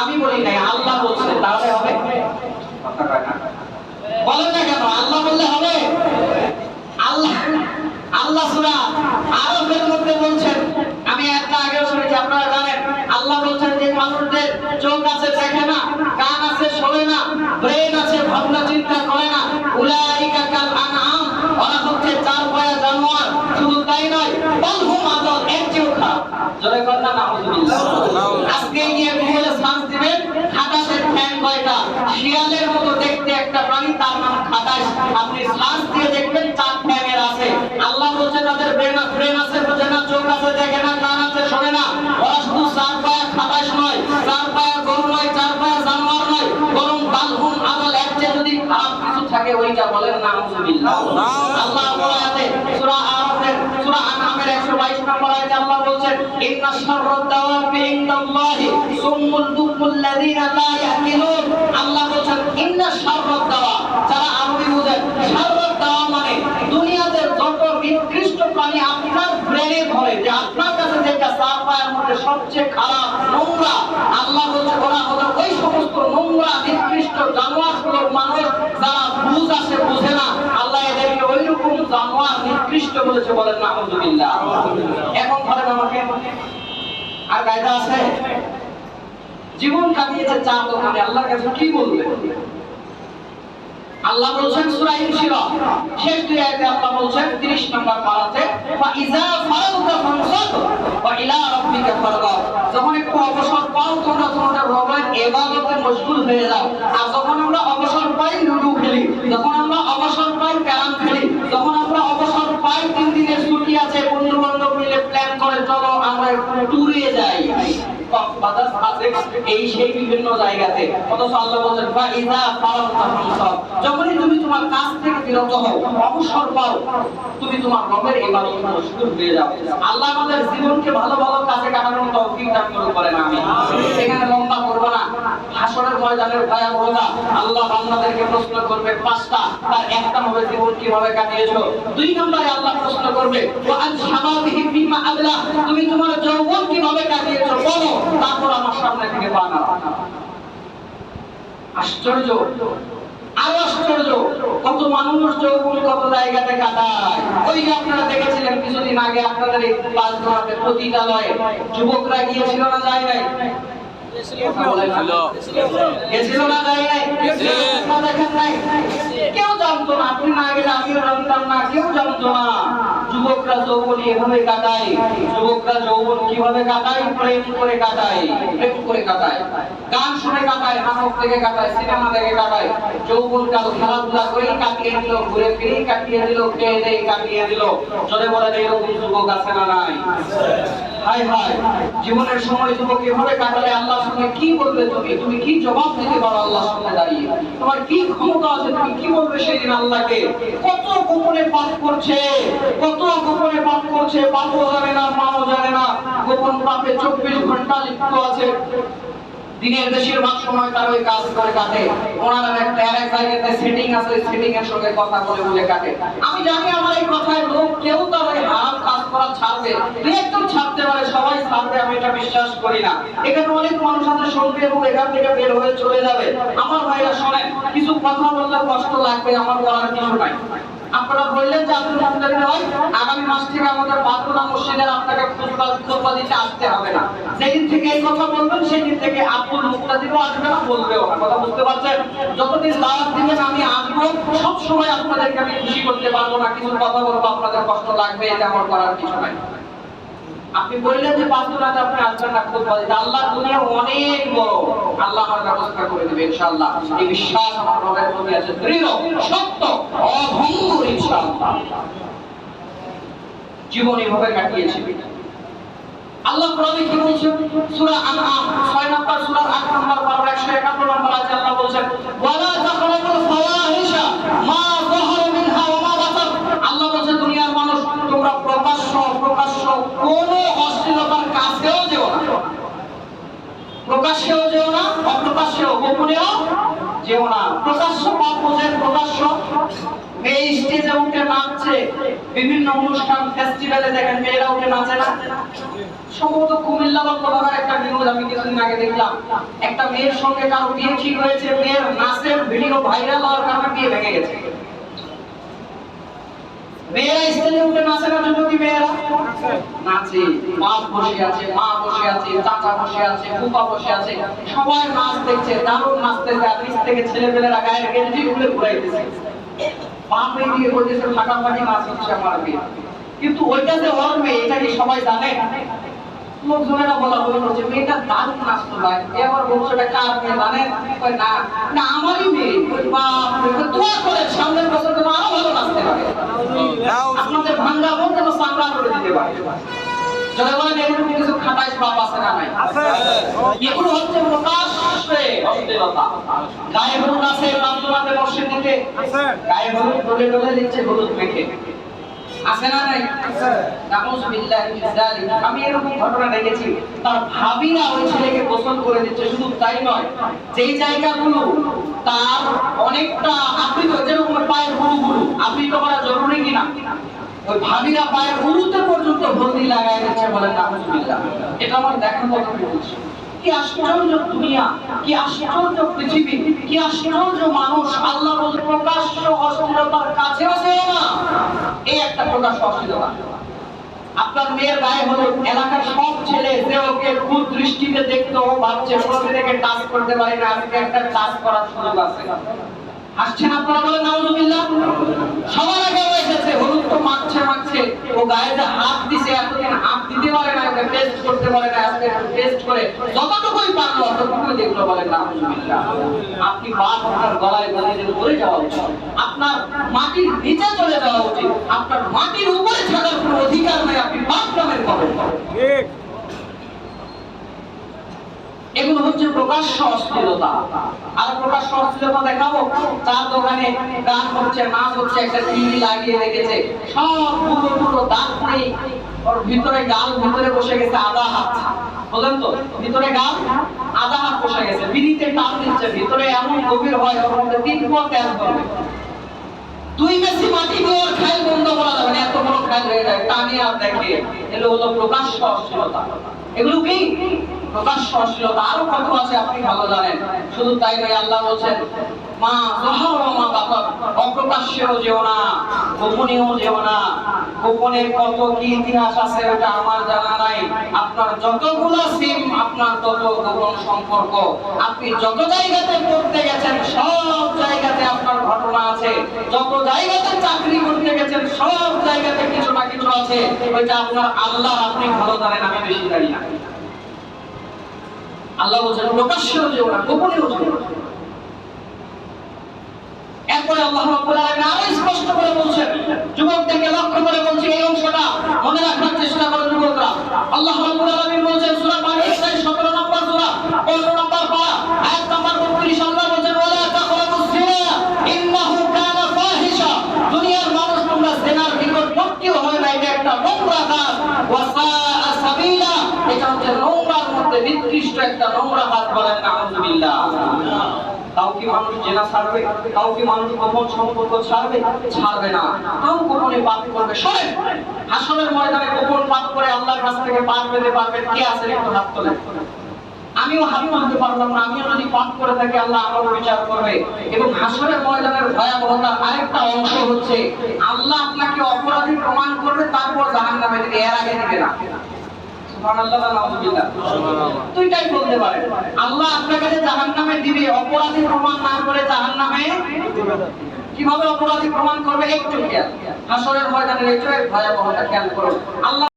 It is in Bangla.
আমি বলি নাই, আল্লাহ বলছে, তাহলে হবে? বলেন না কেন? আল্লাহ বললে হবে? আল্লাহ আল্লাহ সূরা আরাফের মধ্যে বলছেন, আমি একটা আগেও শুনেছি, আপনারা জানেন, আল্লাহ বলছেন যে মানুষদের চোখ আছে দেখে না, কান আছে শোনে না, ব্রেন আছে ভাবনা চিন্তা করে না, উলাইকা কাল আনআম, ওরা হচ্ছে চার পায়া জানোয়ার। শুধু তাই নয়, বাল হুম আদল, এর চেয়েও খারাপ। জোরে কর না নাউযুবিল্লাহ। আজকে গিয়ে গুগলে সার্চ দিবেন, খাটাসের ঠ্যাং কয়টা, শিয়ালের মতো দেখতে একটা প্রাণী, তার নাম খাটাস। আপনি সার্চ দিয়ে দেখবেন 4 ঠ্যাঙের আছে। আল্লাহ বলছে তাদের ব্রেন আছে বোঝে না, চোখ আছে দেখে না, কান আছে শোনে না। ওরা শুধু 4 পায়া খাটাস নয়, 4 পায়া গরু নয়, 4 পায়া জানোয়ার নয়, বরং বালহুম আদল, এর চেয়ে যদি খারাপ কিছু থাকে ওইটা বলেন নাউযুবিল্লাহ। আল্লাহ বলেছে সূরা আরাফের সূরা আনআমের 122 নম্বর আয়াতে আল্লাহ বলছেন, ইন্না শাররাদ দাওয়াবি ইনদাল্লাহি সুম্মুল বুকুল্লাযিনা লা ইয়াকিলুন। আল্লাহ বলছেন ইন্না শাররাদ দাওয়া, যারা আরবি বোঝেন, শাররাদ দাওয়া মানে দুনিয়াতে যত নিকৃষ্ট প্রাণী আপনার ব্রেনে ধরে, যে আপনার কাছে যেটা 4 পায়ের মধ্যে সবচেয়ে খারাপ নোংরা, আল্লাহ বলছে ওরা হলো ওই সমস্ত নোংরা নিকৃষ্ট জানোয়ারগুলোর মানুষ, যারা বুঝ আছে বুঝে না। আল্লাহ এদেরকে ওইরকম জানোয়ার নিকৃষ্ট বলেছে, বলেন নাউযুবিল্লাহ। এখন ধরেন আমাকে, আর গায়দা আছে, জীবন কাটিয়েছে 4 দোকানে, আল্লাহর কাছে কি বলবে? আল্লাহ বলছেন সূরা ইনশিরাহ শেষ 2 আয়াতে আল্লাহ বলছেন 30 নম্বর পারাতে, ফা ইযা ফারাগতা ফানসাব ওয়া ইলা রাব্বিকা ফারগাব। যখন একটু অবসর পাও তোমরা তোমাদের রবের ইবাদতে মশগুল হয়ে যাও। আর যখন আমরা অবসর পাই লুডু খেলি, যখন আমরা অবসর পাই ক্যারাম খেলি, যখন আমরা অবসর পাই 3 দিনের ছুটি আছে, বন্ধু বান্ধব মিলে প্ল্যান করে চলো আমরা একটু ট্যুরে যাই, কক্সবাজার আছে, এই সেই বিভিন্ন জায়গাতে। অথচ আল্লাহ বলেন ফা ইযা ফারাগতা ফানসাব, যখনই তুমি তোমার কাজ থেকে বিরত হও, অবসর পাও, তুমি তোমার রবের ইবাদতে মশগুল হয়ে যাও। আল্লাহ আমাদের জীবনকে ভালো ভালো কাজে কাটানোর তৌফিক দান করেন। আমিন। এখানে লম্বা করব না, হাসরের ময়দানের ভয়াবহতা, আল্লাহ বান্দাদেরকে প্রশ্ন করবে 5টা, তার একটা হবে জীবন কিভাবে কাটিয়েছো। 2 নম্বরে আল্লাহ প্রশ্ন করবে ওয়া আন শাবাবিহি ফিমা আবলা, তুমি তোমার যৌবন কিভাবে কাটিয়েছো বলো, তারপর আমার সামনে থেকে বানা। আশ্চর্য, আর আশ্চর্য, কত মানুষ যৌবন কত জায়গাতে কাটায়। ওই যে আপনারা দেখেছিলেন কিছুদিন আগে আপনাদের এই পাঁচজনাতে পতিতালয়ে যুবকরা গিয়েছিল না, যায় নাই? গেছিল না, যায় নাই? দেখেন নাই? কেউ জানতো না, আপনি না গেলে আমিও জানতাম না, কেউ জানতো না। যুবকরা যৌবন এভাবে কাটায়। যুবকরা যৌবন কিভাবে কাটায়? প্রেম করে কাটায়, প্রেম করে কাটায়, গান শুনে কাটায়, নাটক থেকে কাটায়, সিনেমা দেখে কাটায়। যৌবন কাল খেলাধুলা করেই কাটিয়ে দিল, ঘুরে ফিরেই কাটিয়ে দিল, খেয়ে দেই কাটিয়ে দিল। চলে বলে এরকম যুবক আছে না নাই? হায় হায়, জীবনের সময় যুবক এভাবে কাটালে আল্লাহর সামনে কি বলবে? তুমি কি জবাব দিতে পারো আল্লাহর সামনে দাঁড়িয়ে? তোমার কি ক্ষমতা আছে? তুমি কি বলবে সেদিন আল্লাহকে? কত গোপনে পাপ করছে, কত গোপনে পাপ করছে, বাপও জানে না, মাও জানে না। গোপন পাপে 24 ঘন্টা লিপ্ত আছে। দিনের বেশিরভাগ সময় তার ওই কাজ করে কাটে। ওনার একটা এক জায়গাতে সেটিং আছে, সেটিং এর সঙ্গে কথা বলে বলে কাটে। আমি জানি আমার এই কথায় লোক কেউ তার ওই হারাম কাজ করা ছাড়বে, একদম ছাড়তে পারে, সবাই ছাড়বে, আমি এটা বিশ্বাস করি না। এখানে অনেক মানুষ আছে শুনবে এবং এখান থেকে বের হয়ে চলে যাবে। আমার ভাইরা শোনেন, কিছু কথা বললে কষ্ট লাগবে, আমার বলার কিছু নাই। আপনারা বললেন যে আব্দুল মুক্তাদির ভাই, আগামী মাস থেকে আমাদের বাদুল্লাহ মসজিদের আপনাকে খুতবা দিতে আসতে হবে না। যেদিন থেকে এই কথা বলবেন সেদিন থেকে আব্দুল মুক্তাদিরও আসবে না, বলবেও না। কথা বুঝতে পারছেন? যতদিন দাওয়াত দিবেন আমি আসবো, সব সময় আপনাদেরকে আমি খুশি করতে পারবো না, কিছু কথা বলবো, আপনাদের কষ্ট লাগবে, এটা আমার করার কিছু নাই। আপনি বললেন যে বাদুল্লাহতে আপনি আসবেন না, খুতবা দিতে, আল্লাহ দুনিয়া অনেক বড়, আল্লাহ আমার ব্যবস্থা করে দিবে ইনশাআল্লাহ। এই বিশ্বাস আমার রবের প্রতি আছে দৃঢ়, সত্য, অভঙ্গ ইনশাআল্লাহ। জীবন এভাবে কাটিয়েছি। আল্লাহ কোরআনে কি বলছেন? সূরা আনআম 6 নম্বর সূরার 8 নম্বর পারা 151 নম্বর আয়াতে আল্লাহ বলছেন ওয়ালা তাকরাবুল ফাওয়াহিশা মা যাহারা মিনহা ওয়া মা বাতান। আল্লাহ বলছেন দুনিয়ার মানুষ তোমরা প্রকাশ্য কোনো অশ্লীলতার কাছেও যেও না, প্রকাশ্যেও যেও না, প্রকাশ্যেও গোপনেও যেও না। প্রকাশ্য পাপ বোঝেন, প্রকাশ্য মেয়ে স্টেজে উঠে নাচছে, বিভিন্ন অনুষ্ঠান ফেস্টিভ্যালে দেখেন মেয়েরা উঠে নাচে না। সম্ভবত কুমিল্লা বা কোলাঘাট একটা নিউজ আমি কিছুদিন আগে দেখলাম, একটা মেয়ের সঙ্গে কারো বিয়ে ঠিক হয়েছে, মেয়ের নাচের ভিডিও ভাইরাল হওয়ার কারণে বিয়ে ভেঙে গেছে। মেয়েরা স্টেজে উঠে নাচে না, যুবতী মেয়েরা নাচে, বাপ বসে আছে, মা বসে আছে, চাচা বসে আছে, ফুপা বসে আছে, সবাই নাচ দেখছে, দারুণ নাচতেছে, আর নিচ থেকে ছেলেপেলেরা গায়ের গেঞ্জি খুলে ঘুরাইতেছে, বাপ এদিকে বলতেছে ফাটাফাটি নাচ হচ্ছে আমার বিয়ে। কিন্তু ওইটা যে ওর মেয়ে এটা কি সবাই জানে? লোকজনেরা বলা বলি করছে মেয়েটা দারুণ নাচতো ভাই, এবার বলছে এটা কার মেয়ে জানেন? না না আমারই মেয়ে। বাপ রে, দোয়া করে সামনের বছর যেন আরো ভালো নাচতে পারে, আপনাদের ভাঙ্গা মন যেন চাঙ্গা করে দিতে পারে। যারা বলেন এরকম কিছু খাটাইশ বাপ আছে না নাই? এগুলো হচ্ছে প্রকাশ্যে অশ্লীলতা। গায়ে হলুদ আছে, নামজমাতে মসজিদে গায়ে হলুদ ডলে ডলে দিচ্ছে, হলুদ মেখে আছে না নাই? নাউযুবিল্লাহি মিন যালিক। আমি এরকম ঘটনা দেখেছি, তার ভাবিরা ওই ছেলেকে গোসল করে দিচ্ছে। শুধু তাই নয়, যেই জায়গাগুলো তার অনেকটা আবৃত, যেরকম পায়ের হুড়ুগুলো আবৃত করা জরুরি কিনা, ওই ভাবিরা পায়ের হুড়ুতে পর্যন্ত হলদি লাগায় দিচ্ছে। বলেন নাউযুবিল্লাহ। এটা আমার দেখার মতো হচ্ছে। কি আশ্চর্য দুনিয়া, কি আশ্চর্য পৃথিবী, কি আশ্চর্য মানুষ। আল্লাহ বলে প্রকাশ্য অশ্লীলতার কাছেও যেও না, এই একটা প্রকাশ্য অশ্লীলতা। আপনার মেয়ের গায়ে হলো, এলাকার সব ছেলে যে ওকে খুব দৃষ্টিতে দেখতো, ও ভাবছে প্রতিদিকে টাচ করতে পারে না, আজকে একটা টাচ করার সুযোগ আছে। আসছেন আপনারা, বলেন নাউযুবিল্লাহ। সবার আগে ও এসেছে, হলুদ তো মাখছে মাখছে, ও গায়ে যে হাত দিছে, এতদিন হাত দিতে পারে না, ওকে টেস্ট করতে পারে না, আজকে টেস্ট করে যতটুকুই পারলো ততটুকুই দেখলো। বলেন নাউযুবিল্লাহ। আপনি বাপ আপনার গলায় গলায় যেন পড়ে যাওয়া উচিত, আপনার মাটির নিচে চলে যাওয়া উচিত, আপনার মাটির উপরে থাকার কোনো অধিকার নাই। আপনি বাপ নামের কবর। ঠিক, এগুলো হচ্ছে প্রকাশ্য অশ্লীলতা। আর প্রকাশ্য অশ্লীলতা দেখাবো, তার দোকানে গান হচ্ছে, নাচ হচ্ছে, একটা টিভি লাগিয়ে রেখেছে, সব পুরো পুরো দাঁত নেই, ওর ভিতরে গাল ভিতরে বসে গেছে আধা হাত। বলেন তো, ভিতরে গাল আধা হাত বসে গেছে, বিড়িতে টান দিচ্ছে, ভিতরে এমন গভীর হয় ওর মধ্যে 3 ফুট তেল ধরবে। 2 বেশি মাটি দিয়ে ওর খাইল বন্ধ করা যাবে না, এত বড় খাইল হয়ে যায়, টানে আর দেখে। এগুলো হলো প্রকাশ্য অশ্লীলতা। এগুলো কি প্রকাশ্য অশ্লীলতা? আরো কত আছে আপনি ভালো জানেন। শুধু তাই নয়, আল্লাহ বলেন মা যাহার মা বাতার, অপ্রকাশ্যেও যেও না, গোপনেও যেও না। গোপনের কত কি ইতিহাস আছে ওটা আমার জানা নাই। আপনার যতগুলো সিম, আপনার তত গোপন সম্পর্ক। আপনি যত জায়গাতে পড়তে গেছেন সব জায়গাতে আপনার ঘটনা আছে, যত জায়গাতে চাকরি করতে গেছেন সব জায়গাতে কিছু না কিছু আছে। ওইটা আপনার আল্লাহ, আপনি ভালো জানেন, আমি বেশি জানি না। আল্লাহ বলেন প্রকাশ্যেও যেও না, গোপনেও যেও না। এরপরে আল্লাহ রাব্বুল আলামিন আরো স্পষ্ট করে বলছেন, যুবকদেরকে লক্ষ্য করে বলছে, এই অংশটা মনে রাখার চেষ্টা করো যুবকরা। আল্লাহ রাব্বুল আলামিন বলেন সূরা বানী ইসরাঈল 17 নম্বর সূরা 15 নম্বর পারা আয়াত নাম্বার 32, আল্লাহ বলেন ওয়ালা তাকরাবুস জিনা ইন্নাহু কানা ফাহিশা। দুনিয়ার মানুষ তোমরা জিনার নিকটবর্তীও হয় না, এটা একটা নোংরা কাজ। ওয়া সাআ সাবিলা, এটা হচ্ছে নোংরার মধ্যে নিকৃষ্ট একটা নোংরা কাজ। বলেন নাউযুবিল্লাহ। কাউকে মানুষ জেনা ছাড়বে, কাউকে মানুষ গোপন সম্পর্ক ছাড়বে? ছাড়বে না। কেউ গোপনে পাপ করবে। শোনেন, হাসরের ময়দানে গোপন পাপ করে আল্লাহর কাছ থেকে পার পেতে পারবেন কে আছেন? একটু হাত তোলেন। আমিও হাত তুলতে পারলাম না। আমিও যদি পাপ করে থাকি আল্লাহ আমাকে বিচার করবে। এবং হাসরের ময়দানের ভয়াবহতার আরেকটা অংশ হচ্ছে, আল্লাহ আপনাকে অপরাধী প্রমাণ করবে, তারপর জাহান্নামে দিবে, এর আগে দিবে না। দুইটাই বলতে পারে। আল্লাহ আপনাকে জাহান্নামে দিবে, অপরাধী প্রমাণ না করে জাহান্নামে কিভাবে অপরাধী প্রমাণ করবে? একটু খেয়াল, হাসরের ময়দানের একটু ভয়াবহতা খেয়াল করুন। আল্লাহ